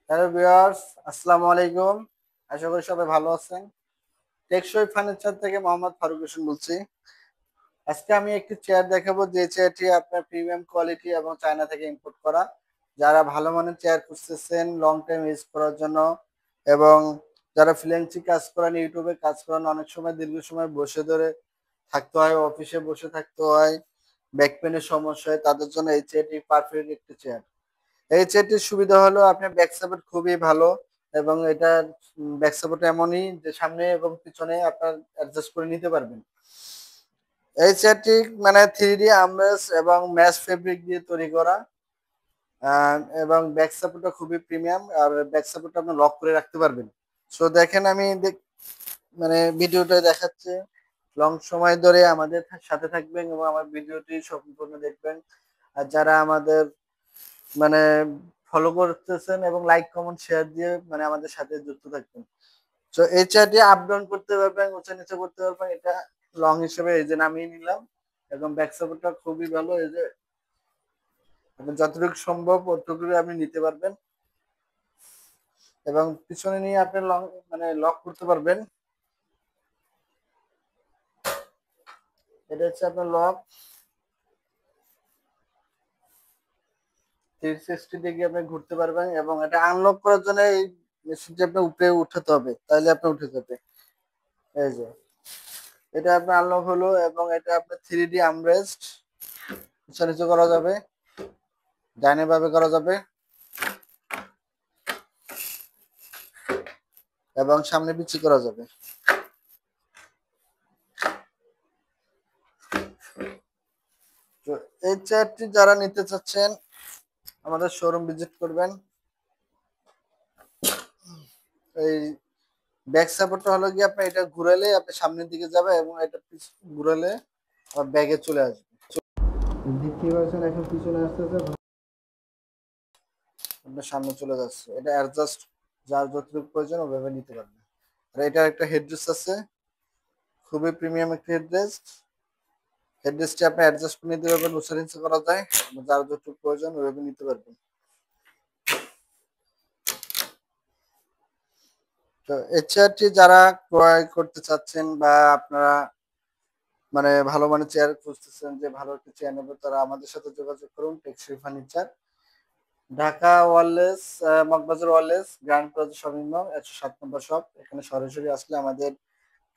Hello viewers, আসসালামু আলাইকুম। আশা করি সবাই ভালো আছেন। টেকসই ফার্নিচার থেকে মোহাম্মদ ফারুক হোসেন বলছি। আজকে আমি একটি চেয়ার দেখাবো, যে চেয়ারটি আপনার প্রিমিয়াম কোয়ালিটি এবং চায়না থেকে ইম্পোর্ট করা। যারা ভালো মানের চেয়ার খুঁজতেছেন লং টাইম ইউজ করার জন্য, এবং যারা ফ্রিল্যান্সিং কাজ করেন, ইউটিউবে কাজ করেন, অনেক সময় দীর্ঘ সময় বসে ধরে থাকতে হয়, অফিসে বসে থাকতে হয়, ব্যাক পেনের সমস্যা হয়, তাদের জন্য এই চেয়ারটি পারফেক্ট একটি চেয়ার। এই চেয়ারটির সুবিধা হলো আপনার ব্যাক সাপোর্ট খুবই ভালো, এবং এটার ব্যাক সাপোর্ট এমনই যে সামনে এবং পিছনে আপনার অ্যাডজাস্ট করে নিতে পারবেন। এই চেয়ারটি মানে 3D আর্মরেস্ট এবং ম্যাশ ফেব্রিক দিয়ে তৈরি করা, এবং ব্যাক সাপোর্টটা খুবই প্রিমিয়াম, আর ব্যাক সাপোর্টটা আপনি লক করে রাখতে পারবেন। সো দেখেন, আমি মানে ভিডিওটা দেখাচ্ছি। লং সময় ধরে আমাদের সাথে থাকবেন এবং আমার ভিডিওটি সম্পূর্ণ দেখবেন। আর যারা আমাদের মানে ফলো করতেছেন এবং লাইক কমেন্ট শেয়ার দিয়ে মানে আমাদের সাথে যুক্ত থাকবেন। তো এই চেয়ারটি আপ ডাউন করতে পারবেন, উঁচা নিচে করতে পারবেন। এটা লং হিসেবে এই যে নামিয়ে নিলাম, এবং ব্যাক সাপোর্টটা খুবই ভালো। এই যে আপনি যতটুকু সম্ভব ততটুকু আপনি নিতে পারবেন, এবং পিছনে নিয়ে আপনি লং মানে লক করতে পারবেন। এটা হচ্ছে আপনার লক। 360 ডিগ্রি আপনি ঘুরতে পারবেন, এবং এটা আনলক করার জন্য এই মেশিনটি আপনার উপরে উঠাতে হবে, তাহলে আপনি উঠে যাবে। এই যে এটা আপনার আনলক হলো, এবং এটা আপনার 3D আর্মরেস্ট উঁচা নিচু করা যাবে, ডাইনে ভাবে করা যাবে, এবং সামনে পিছি করা যাবে। তো এই চেয়ারটি যারা নিতে চাচ্ছেন আমাদের শোরুম ভিজিট করবেন। এই ব্যাক সাপোর্টটা হলো কি, আপনি এটা ঘুরালে আপনি সামনের দিকে যাবে, এবং এটা ঘুরালে আবার ব্যাগে চলে আসবে। দেখতেই পাচ্ছেন এখন পিছনে আসতেছে, আপনার সামনে চলে যাচ্ছে। এটা অ্যাডজাস্ট যার যতটুকু প্রয়োজন ওভাবে নিতে পারবে। আর এটার একটা হেডরেস্ট আছে, খুবই প্রিমিয়াম একটা হেডরেস্ট। হেডরেস্টে আপনি অ্যাডজাস্ট করে নিতে পারবেন, উঁচা নিচু করা যায়, যার যতটুকু প্রয়োজন ওইভাবে নিতে পারবেন। তো এই চেয়ারটি যারা ক্রয় করতে চাচ্ছেন, বা আপনারা মানে ভালো মানের চেয়ার খুঁজতেছেন, যে ভালো একটা চেয়ার নেবে, তারা আমাদের সাথে যোগাযোগ করুন। টেকসই furniture, Dhaka wireless, Moghbazar wireless, grand plaza shopping mall, 107 নম্বর শপ। এখানে সরাসরি আসলে আমাদের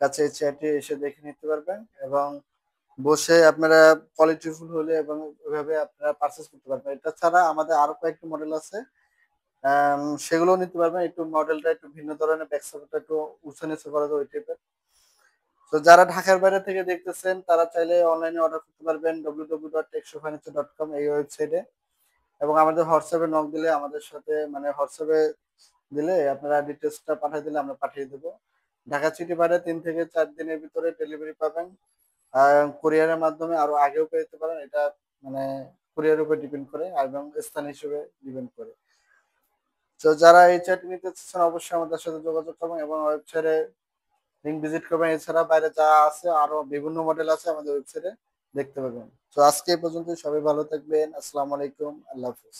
কাছে এই চেয়ারটি এসে দেখে নিতে পারবেন, এবং বসে আপনারা কোয়ালিটিফুল হলে এবং ওইভাবে আপনারা পারচেজ করতে পারবেন। এটা ছাড়া আমাদের আরো কয়েকটি মডেল আছে, সেগুলো নিতে পারবেন। একটু মডেলটা একটু ভিন্ন ধরনের, ব্যাক সাপোর্টটা একটু উঁচু নিচু করা যায় ওই টাইপের। তো যারা ঢাকার বাইরে থেকে দেখতেছেন তারা চাইলে অনলাইনে অর্ডার করতে পারবেন www.tekshofurniture.com এই ওয়েবসাইটে, এবং আমাদের হোয়াটসঅ্যাপে নক দিলে আমাদের সাথে মানে হোয়াটসঅ্যাপে দিলে আপনারা ডিটেলসটা পাঠিয়ে দিলে আমরা পাঠিয়ে দেবো। ঢাকা সিটি বাইরে 3 থেকে 4 দিনের ভিতরে ডেলিভারি পাবেন। আর কুরিয়ারের মাধ্যমে আরো আগেও পেতে পারেন, এটা মানে কুরিয়ারের উপর ডিপেন্ড করে এবং স্থান হিসেবে ডিপেন্ড করে। তো যারা এই চ্যাট নিতে চাচ্ছেন অবশ্যই আমাদের সাথে যোগাযোগ করবেন, এবং ওয়েবসাইটে লিংক ভিজিট করবেন। এছাড়া বাইরে যা আছে আরো বিভিন্ন মডেল আছে আমাদের ওয়েবসাইটে দেখতে পাবেন। তো আজকে এই পর্যন্ত, সবাই ভালো থাকবেন। আসসালামু আলাইকুম, আল্লাহ হাফেজ।